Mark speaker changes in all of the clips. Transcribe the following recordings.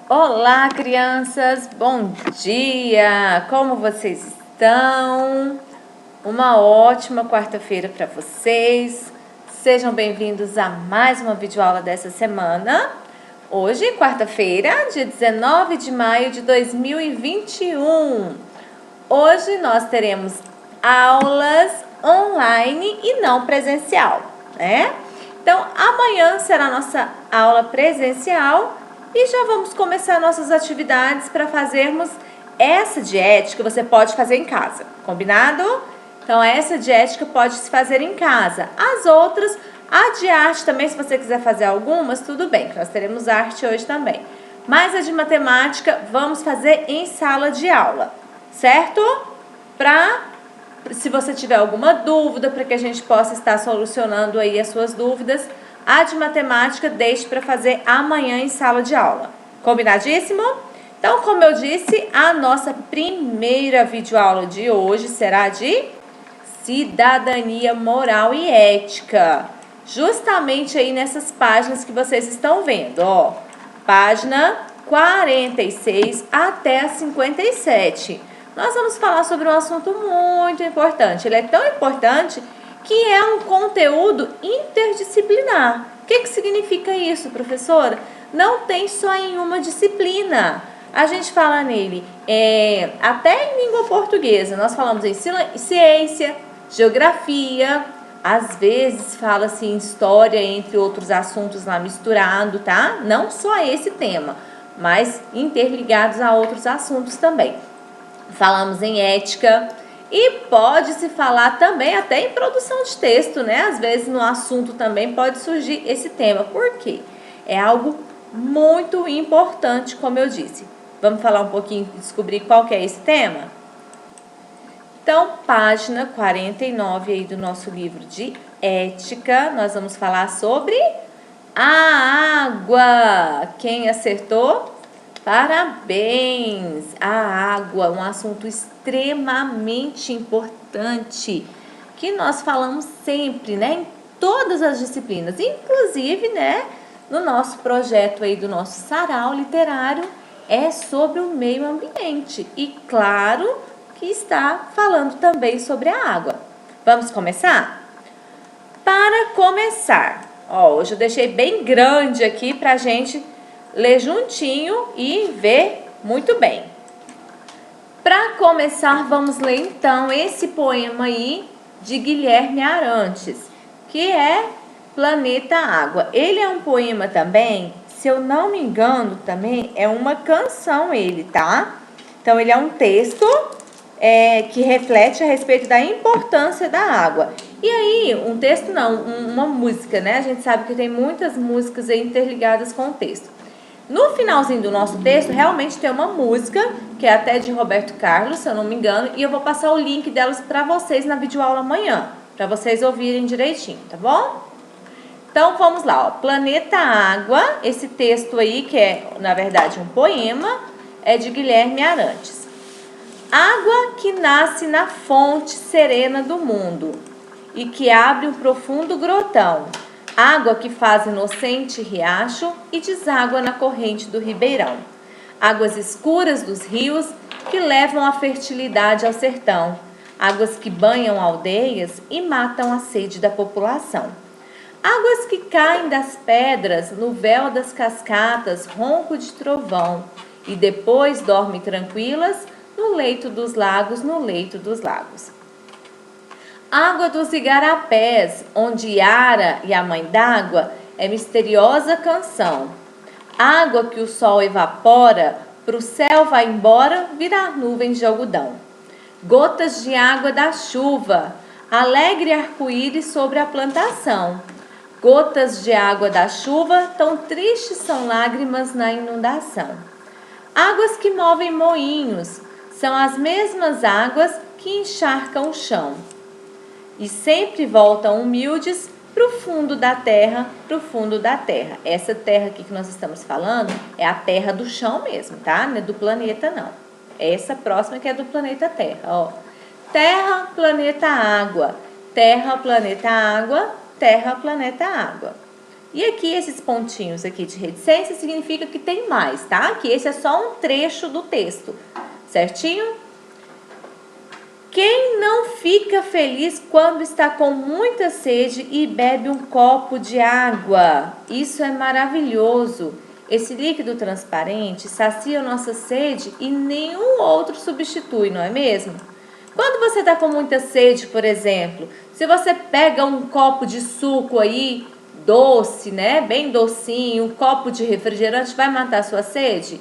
Speaker 1: Olá, crianças! Bom dia! Como vocês estão? Uma ótima quarta-feira para vocês. Sejam bem-vindos a mais uma videoaula dessa semana. Hoje, quarta-feira, dia 19 de maio de 2021. Hoje nós teremos aulas online e não presencial, né? Então, amanhã será a nossa aula presencial e já vamos começar nossas atividades para fazermos essa de ética. Você pode fazer em casa, combinado? Então, essa de ética pode se fazer em casa. As outras, a de arte também, se você quiser fazer algumas, tudo bem, que nós teremos arte hoje também. Mas a de matemática, vamos fazer em sala de aula, certo? Se você tiver alguma dúvida, para que a gente possa estar solucionando aí as suas dúvidas, a de matemática deixe para fazer amanhã em sala de aula. Combinadíssimo? Então, como eu disse, a nossa primeira videoaula de hoje será de cidadania moral e ética. Justamente aí nessas páginas que vocês estão vendo, ó. Página 46 até a 57. Nós vamos falar sobre um assunto muito importante. Ele é tão importante que é um conteúdo interdisciplinar. O que significa isso, professora? Não tem só em uma disciplina. A gente fala nele até em língua portuguesa. Nós falamos em ciência, geografia, às vezes fala-se em história, entre outros assuntos lá misturado, tá? Não só esse tema, mas interligados a outros assuntos também. Falamos em ética e pode-se falar também até em produção de texto, né? Às vezes no assunto também pode surgir esse tema. Por quê? É algo muito importante, como eu disse. Vamos falar um pouquinho, descobrir qual que é esse tema? Então, página 49 aí do nosso livro de ética, nós vamos falar sobre a água. Quem acertou? Parabéns! A água, um assunto extremamente importante que nós falamos sempre, né? Em todas as disciplinas, inclusive, né? No nosso projeto aí do nosso sarau literário é sobre o meio ambiente e, claro, que está falando também sobre a água. Vamos começar? Para começar, hoje eu deixei bem grande aqui para a gente ler juntinho e ver muito bem. Para começar, vamos ler então esse poema aí de Guilherme Arantes, que é Planeta Água. Ele é um poema também, se eu não me engano, também é uma canção ele, tá? Então, ele é um texto que reflete a respeito da importância da água. E aí, um texto não, uma música, né? A gente sabe que tem muitas músicas aí interligadas com o texto. No finalzinho do nosso texto, realmente tem uma música, que é até de Roberto Carlos, se eu não me engano, e eu vou passar o link delas para vocês na videoaula amanhã, para vocês ouvirem direitinho, tá bom? Então, vamos lá, ó. Planeta Água, esse texto aí, que é, na verdade, um poema, é de Guilherme Arantes. Água que nasce na fonte serena do mundo e que abre um profundo grotão. Água que faz inocente riacho e deságua na corrente do ribeirão. Águas escuras dos rios que levam a fertilidade ao sertão. Águas que banham aldeias e matam a sede da população. Águas que caem das pedras no véu das cascatas, ronco de trovão, e depois dormem tranquilas no leito dos lagos, no leito dos lagos. Água dos igarapés, onde Yara e a mãe d'água é misteriosa canção. Água que o sol evapora, pro céu vai embora virar nuvens de algodão. Gotas de água da chuva, alegre arco-íris sobre a plantação. Gotas de água da chuva, tão tristes são lágrimas na inundação. Águas que movem moinhos, são as mesmas águas que encharcam o chão. E sempre voltam humildes para o fundo da terra, para o fundo da terra. Essa terra aqui que nós estamos falando é a terra do chão mesmo, tá? Não é do planeta, não. Essa próxima que é do planeta Terra, ó. Terra, planeta, água. Terra, planeta, água. Terra, planeta, água. E aqui esses pontinhos aqui de reticência significa que tem mais, tá? Que esse é só um trecho do texto, certinho? Quem não fica feliz quando está com muita sede e bebe um copo de água? Isso é maravilhoso. Esse líquido transparente sacia nossa sede e nenhum outro substitui, não é mesmo? Quando você está com muita sede, por exemplo, se você pega um copo de suco aí, doce, né? Bem docinho, um copo de refrigerante, vai matar a sua sede?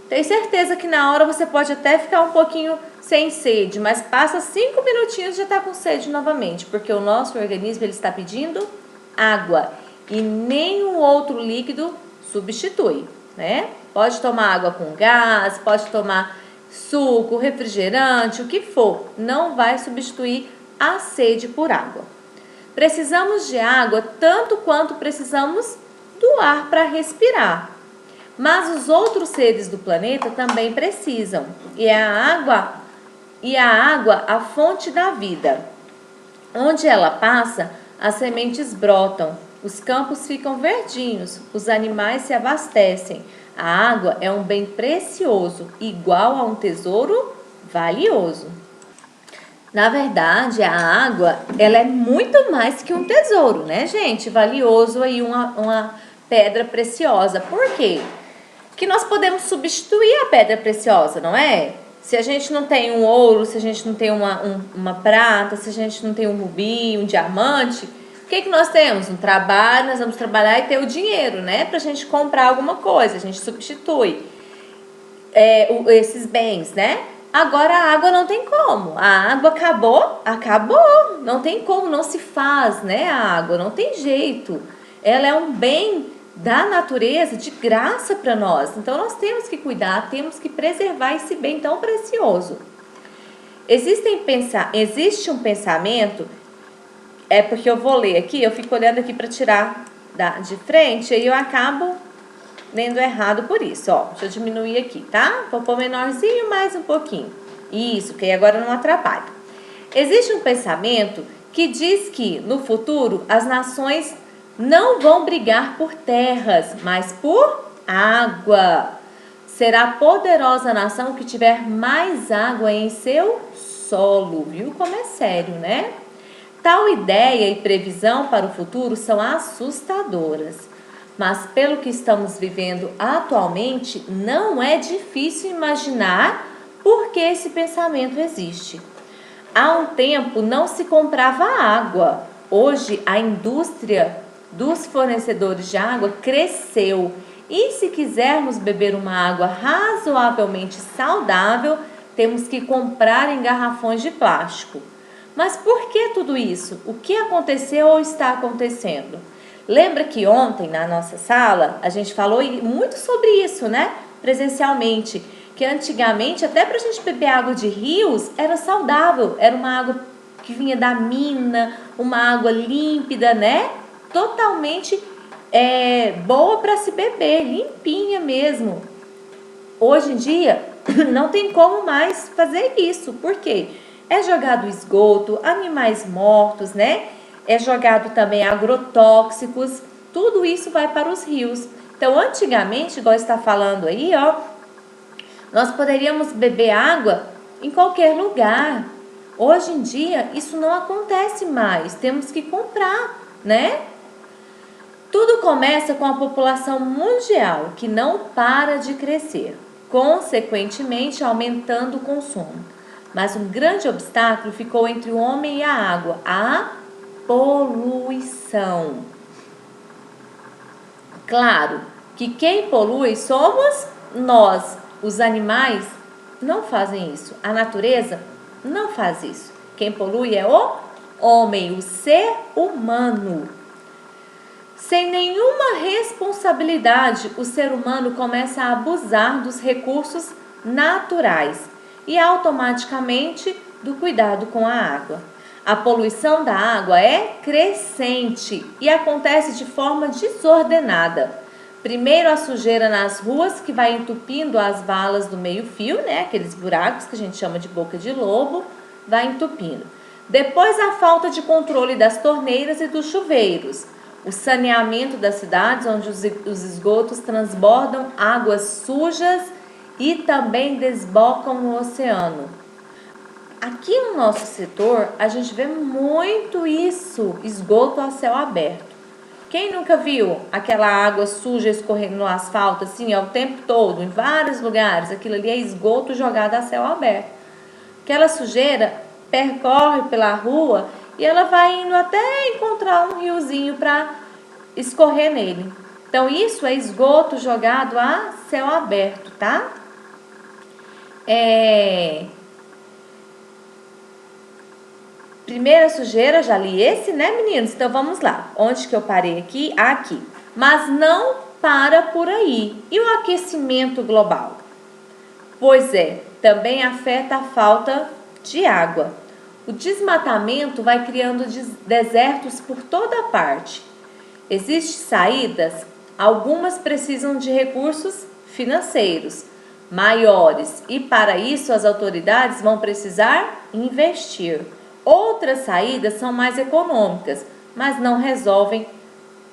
Speaker 1: Tenho certeza que na hora você pode até ficar um pouquinho sem sede, mas passa 5 minutinhos e já está com sede novamente, porque o nosso organismo ele está pedindo água e nenhum outro líquido substitui, né? Pode tomar água com gás, pode tomar suco, refrigerante, o que for, não vai substituir a sede por água. Precisamos de água tanto quanto precisamos do ar para respirar. Mas os outros seres do planeta também precisam. E a água a fonte da vida. Onde ela passa, as sementes brotam, os campos ficam verdinhos, os animais se abastecem. A água é um bem precioso, igual a um tesouro valioso. Na verdade, a água, ela é muito mais que um tesouro, né, gente? Valioso aí, uma pedra preciosa. Por quê? Que nós podemos substituir a pedra preciosa, não é? Se a gente não tem um ouro, se a gente não tem uma prata, se a gente não tem um rubi, um diamante, o que nós temos? Um trabalho, nós vamos trabalhar e ter o dinheiro, né? Pra gente comprar alguma coisa, a gente substitui esses bens, né? Agora a água não tem como, a água acabou, não tem como, não se faz, né? A água não tem jeito, ela é um bem da natureza de graça para nós, então nós temos que cuidar, temos que preservar esse bem tão precioso. Existe um pensamento, porque eu vou ler aqui, eu fico olhando aqui para tirar de frente, e eu acabo lendo errado por isso, ó, deixa eu diminuir aqui, tá? Vou pôr menorzinho mais um pouquinho, isso, que aí agora não atrapalha. Existe um pensamento que diz que no futuro as nações não vão brigar por terras, mas por água. Será a poderosa nação que tiver mais água em seu solo. Viu como é sério, né? Tal ideia e previsão para o futuro são assustadoras. Mas pelo que estamos vivendo atualmente, não é difícil imaginar por que esse pensamento existe. Há um tempo não se comprava água. Hoje a indústria dos fornecedores de água cresceu. E se quisermos beber uma água razoavelmente saudável, temos que comprar em garrafões de plástico. Mas por que tudo isso? O que aconteceu ou está acontecendo? Lembra que ontem na nossa sala a gente falou muito sobre isso, né? Presencialmente, que antigamente até para a gente beber água de rios era saudável, era uma água que vinha da mina, uma água límpida, né? Totalmente boa para se beber, limpinha mesmo. Hoje em dia não tem como mais fazer isso, por quê? É jogado esgoto, animais mortos, né? É jogado também agrotóxicos, tudo isso vai para os rios. Então, antigamente, igual está falando aí, ó, nós poderíamos beber água em qualquer lugar. Hoje em dia, isso não acontece mais, temos que comprar, né? Tudo começa com a população mundial, que não para de crescer, consequentemente aumentando o consumo. Mas um grande obstáculo ficou entre o homem e a água, a poluição. Claro que quem polui somos nós. Os animais não fazem isso. A natureza não faz isso. Quem polui é o homem, o ser humano. Sem nenhuma responsabilidade, o ser humano começa a abusar dos recursos naturais e automaticamente do cuidado com a água. A poluição da água é crescente e acontece de forma desordenada. Primeiro a sujeira nas ruas, que vai entupindo as valas do meio-fio, né? Aqueles buracos que a gente chama de boca de lobo, vai entupindo. Depois a falta de controle das torneiras e dos chuveiros. o saneamento das cidades, onde os esgotos transbordam águas sujas e também desbocam no oceano. Aqui no nosso setor, a gente vê muito isso, esgoto a céu aberto. Quem nunca viu aquela água suja escorrendo no asfalto, assim, o tempo todo, em vários lugares? Aquilo ali é esgoto jogado a céu aberto. Aquela sujeira percorre pela rua e ela vai indo até encontrar um riozinho para escorrer nele. Então, isso é esgoto jogado a céu aberto, tá? Primeira sujeira, já li esse, né, meninos? Então, vamos lá. Onde que eu parei aqui? Aqui. Mas não para por aí. E o aquecimento global? Pois é, também afeta a falta de água. O desmatamento vai criando desertos por toda parte. Existem saídas? Algumas precisam de recursos financeiros maiores e para isso as autoridades vão precisar investir. Outras saídas são mais econômicas, mas não resolvem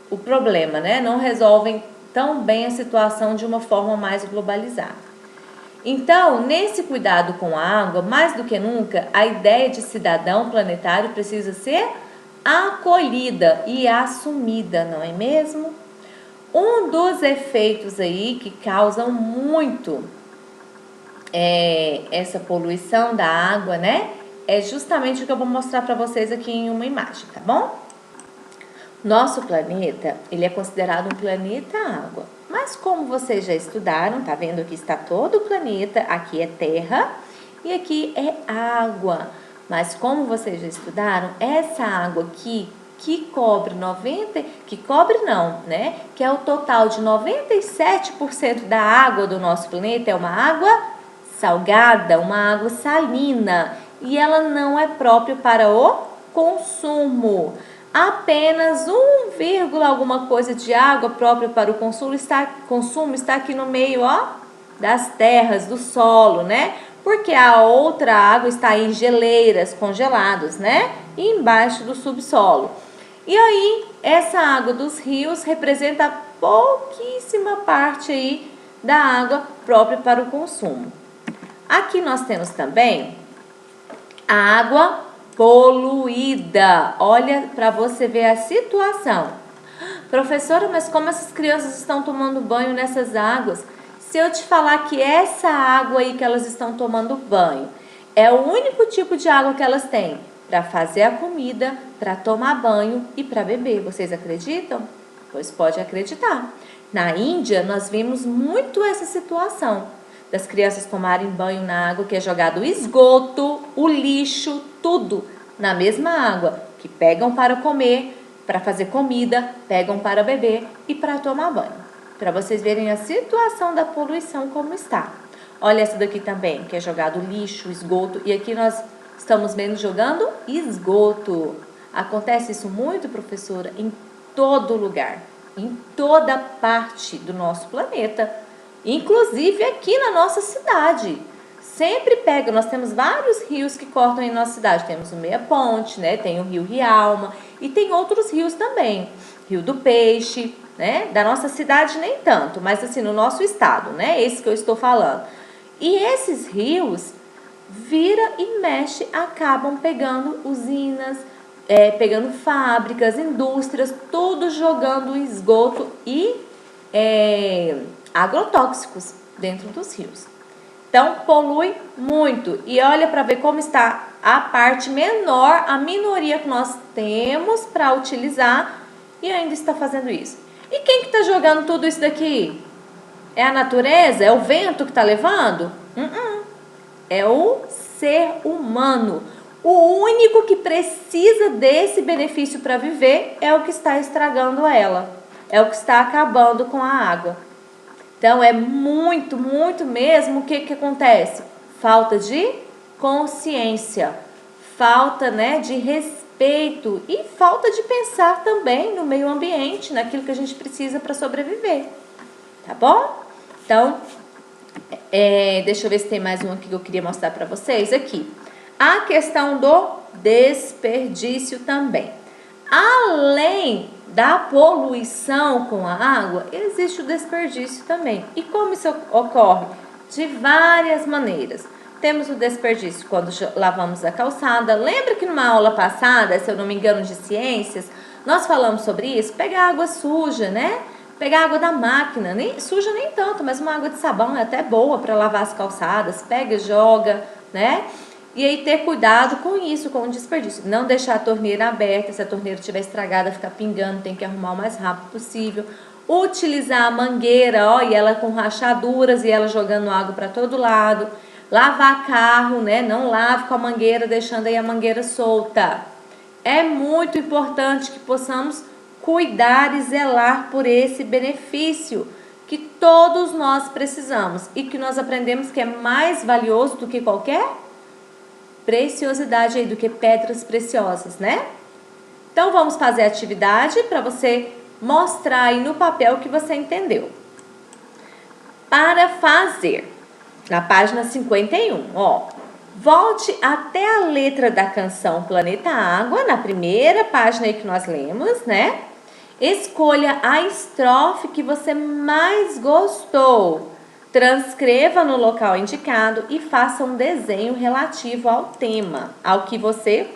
Speaker 1: o problema, né? Não resolvem tão bem a situação de uma forma mais globalizada. Então, nesse cuidado com a água, mais do que nunca, a ideia de cidadão planetário precisa ser acolhida e assumida, não é mesmo? Um dos efeitos aí que causam muito essa poluição da água, né? É justamente o que eu vou mostrar para vocês aqui em uma imagem, tá bom? Nosso planeta, ele é considerado um planeta água. Mas como vocês já estudaram, tá vendo? Aqui está todo o planeta, aqui é terra e aqui é água. Mas como vocês já estudaram, essa água aqui que cobre que é o total de 97% da água do nosso planeta, é uma água salgada, uma água salina, e ela não é própria para o consumo. Apenas 1, alguma coisa de água própria para o consumo está aqui no meio, das terras, do solo, né? Porque a outra água está em geleiras, congelados, né? E embaixo do subsolo. E aí, essa água dos rios representa pouquíssima parte aí da água própria para o consumo. Aqui nós temos também a água poluída. Olha para você ver a situação. Professora, mas como essas crianças estão tomando banho nessas águas? Se eu te falar que essa água aí que elas estão tomando banho é o único tipo de água que elas têm para fazer a comida, para tomar banho e para beber, vocês acreditam? Pois pode acreditar. Na Índia, nós vimos muito essa situação das crianças tomarem banho na água que é jogado o esgoto, o lixo, tudo na mesma água, que pegam para comer, para fazer comida, pegam para beber e para tomar banho. Para vocês verem a situação da poluição como está. Olha essa daqui também, que é jogado lixo, esgoto, e aqui nós estamos vendo jogando esgoto. Acontece isso muito, professora, em todo lugar, em toda parte do nosso planeta, inclusive aqui na nossa cidade. Sempre pega, nós temos vários rios que cortam em nossa cidade. Temos o Meia Ponte, né? Tem o Rio Rialma e tem outros rios também. Rio do Peixe, né? Da nossa cidade nem tanto, mas assim, no nosso estado, né? Esse que eu estou falando. E esses rios, vira e mexe, acabam pegando usinas, pegando fábricas, indústrias, tudo jogando esgoto e agrotóxicos dentro dos rios. Então, polui muito. E olha para ver como está a parte menor, a minoria que nós temos para utilizar e ainda está fazendo isso. E quem que está jogando tudo isso daqui? É a natureza? É o vento que está levando? É o ser humano. O único que precisa desse benefício para viver é o que está estragando ela. É o que está acabando com a água. Então, é muito, muito mesmo o que acontece? Falta de consciência, falta, né, de respeito e falta de pensar também no meio ambiente, naquilo que a gente precisa para sobreviver, tá bom? Então, deixa eu ver se tem mais um aqui que eu queria mostrar para vocês aqui. A questão do desperdício também. Além da poluição com a água, existe o desperdício também. E como isso ocorre? De várias maneiras. Temos o desperdício quando lavamos a calçada. Lembra que numa aula passada, se eu não me engano, de ciências, nós falamos sobre isso? Pegar água suja, né? Pegar água da máquina, nem suja nem tanto, mas uma água de sabão é até boa para lavar as calçadas. Pega e joga, né? E aí ter cuidado com isso, com o desperdício. Não deixar a torneira aberta, se a torneira estiver estragada, ficar pingando, tem que arrumar o mais rápido possível. Utilizar a mangueira, ó, e ela com rachaduras e ela jogando água para todo lado. Lavar carro, né? Não lave com a mangueira, deixando aí a mangueira solta. É muito importante que possamos cuidar e zelar por esse benefício que todos nós precisamos e que nós aprendemos que é mais valioso do que qualquer preciosidade aí, do que pedras preciosas, né? Então vamos fazer a atividade para você mostrar aí no papel que você entendeu. Para fazer, na página 51, ó, volte até a letra da canção Planeta Água, na primeira página aí que nós lemos, né? Escolha a estrofe que você mais gostou. Transcreva no local indicado e faça um desenho relativo ao tema, ao que você...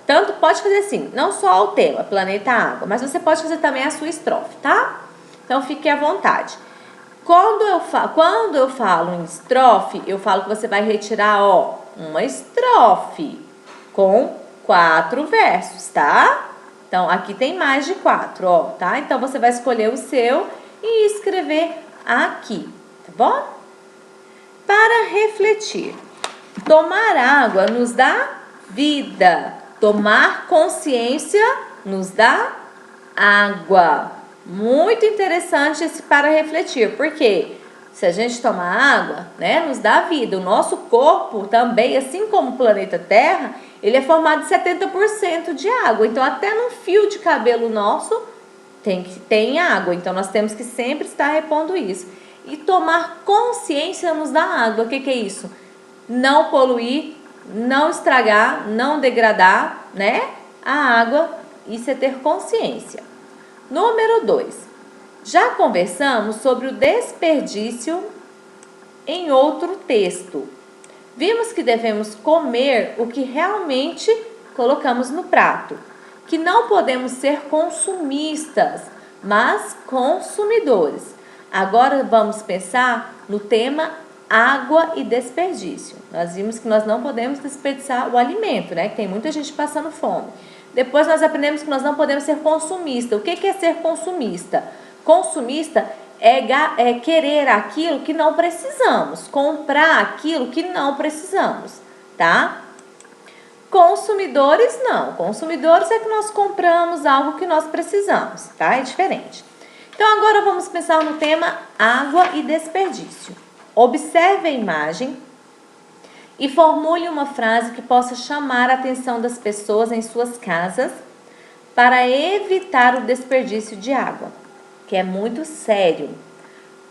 Speaker 1: tanto pode fazer assim, não só ao tema, Planeta Água, mas você pode fazer também a sua estrofe, tá? Então, fique à vontade. Quando eu falo em estrofe, eu falo que você vai retirar, ó, uma estrofe com 4 versos, tá? Então, aqui tem mais de 4, ó, tá? Então, você vai escolher o seu e escrever aqui, tá bom? Para refletir. Tomar água nos dá vida. Tomar consciência nos dá água. Muito interessante esse para refletir, porque se a gente tomar água, né, nos dá vida. O nosso corpo também, assim como o planeta Terra, ele é formado de 70% de água. Então, até num fio de cabelo nosso tem água. Então, nós temos que sempre estar repondo isso. E tomar consciência nos dá água. O que é isso? Não poluir, não estragar, não degradar, né, a água. Isso é ter consciência. Número 2. Já conversamos sobre o desperdício em outro texto. Vimos que devemos comer o que realmente colocamos no prato, que não podemos ser consumistas, mas consumidores. Agora vamos pensar no tema água e desperdício. Nós vimos que nós não podemos desperdiçar o alimento, né? Que tem muita gente passando fome. Depois nós aprendemos que nós não podemos ser consumista. O que é ser consumista? Consumista é querer aquilo que não precisamos, comprar aquilo que não precisamos, tá? Consumidores não. Consumidores é que nós compramos algo que nós precisamos, tá? É diferente. Então agora vamos pensar no tema água e desperdício. Observe a imagem e formule uma frase que possa chamar a atenção das pessoas em suas casas para evitar o desperdício de água, que é muito sério,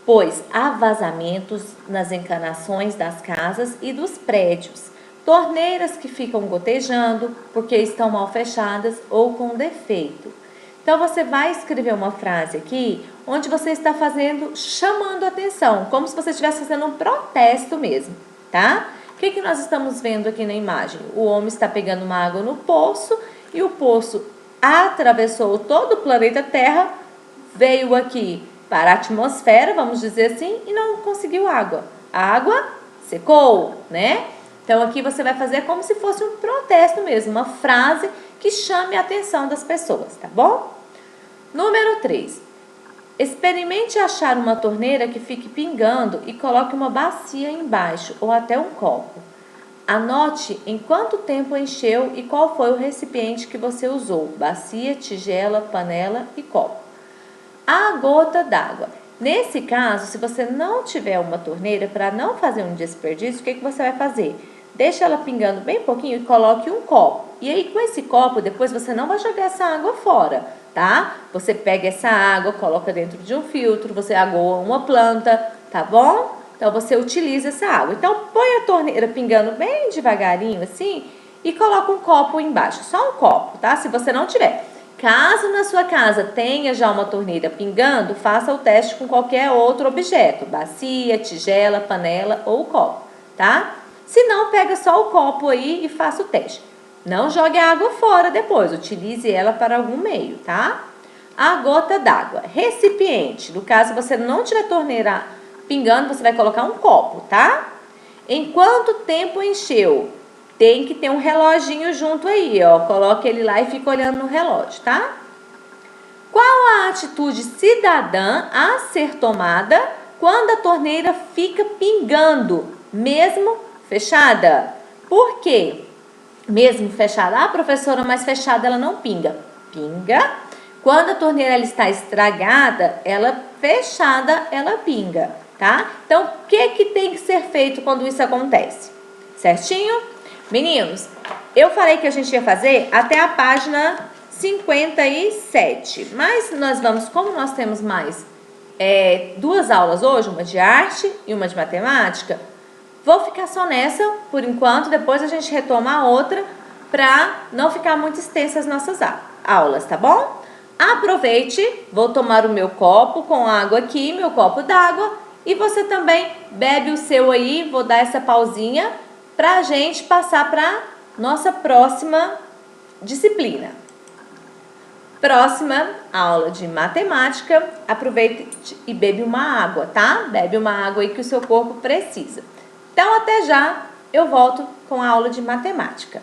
Speaker 1: pois há vazamentos nas encanações das casas e dos prédios, torneiras que ficam gotejando porque estão mal fechadas ou com defeito. Então, você vai escrever uma frase aqui onde você está chamando atenção, como se você estivesse fazendo um protesto mesmo, tá? O que nós estamos vendo aqui na imagem? O homem está pegando uma água no poço e o poço atravessou todo o planeta Terra, veio aqui para a atmosfera, vamos dizer assim, e não conseguiu água. A água secou, né? Então, aqui você vai fazer como se fosse um protesto mesmo, uma frase que chame a atenção das pessoas, tá bom? Número 3. Experimente achar uma torneira que fique pingando e coloque uma bacia embaixo ou até um copo. Anote em quanto tempo encheu e qual foi o recipiente que você usou: bacia, tigela, panela e copo. A gota d'água. Nesse caso, se você não tiver uma torneira, para não fazer um desperdício, o que você vai fazer? Deixa ela pingando bem pouquinho e coloque um copo. E aí, com esse copo, depois você não vai jogar essa água fora, tá? Você pega essa água, coloca dentro de um filtro, você agoa uma planta, tá bom? Então, você utiliza essa água. Então, põe a torneira pingando bem devagarinho, assim, e coloca um copo embaixo, só um copo, tá? Se você não tiver. Caso na sua casa tenha já uma torneira pingando, faça o teste com qualquer outro objeto, bacia, tigela, panela ou copo, tá? Se não, pega só o copo aí e faça o teste. Não jogue a água fora depois, utilize ela para algum meio, tá? A gota d'água, recipiente, no caso você não tiver torneira pingando, você vai colocar um copo, tá? Em quanto tempo encheu? Tem que ter um reloginho junto aí, ó. Coloque ele lá e fica olhando no relógio, tá? Qual a atitude cidadã a ser tomada quando a torneira fica pingando, mesmo fechada? Por quê? Mesmo fechada? Ah, professora, mas fechada ela não pinga. Pinga. Quando a torneira ela está estragada, ela fechada, ela pinga, tá? Então, o que tem que ser feito quando isso acontece? Certinho? Meninos, eu falei que a gente ia fazer até a página 57, mas nós vamos, como nós temos mais duas aulas hoje, uma de arte e uma de matemática, vou ficar só nessa por enquanto, depois a gente retoma a outra para não ficar muito extensas as nossas aulas, tá bom? Aproveite, vou tomar o meu copo com água aqui, meu copo d'água, e você também bebe o seu aí, vou dar essa pausinha para a gente passar para nossa próxima disciplina. Próxima aula de matemática, aproveite e bebe uma água, tá? Bebe uma água aí que o seu corpo precisa. Então, até já, eu volto com a aula de matemática.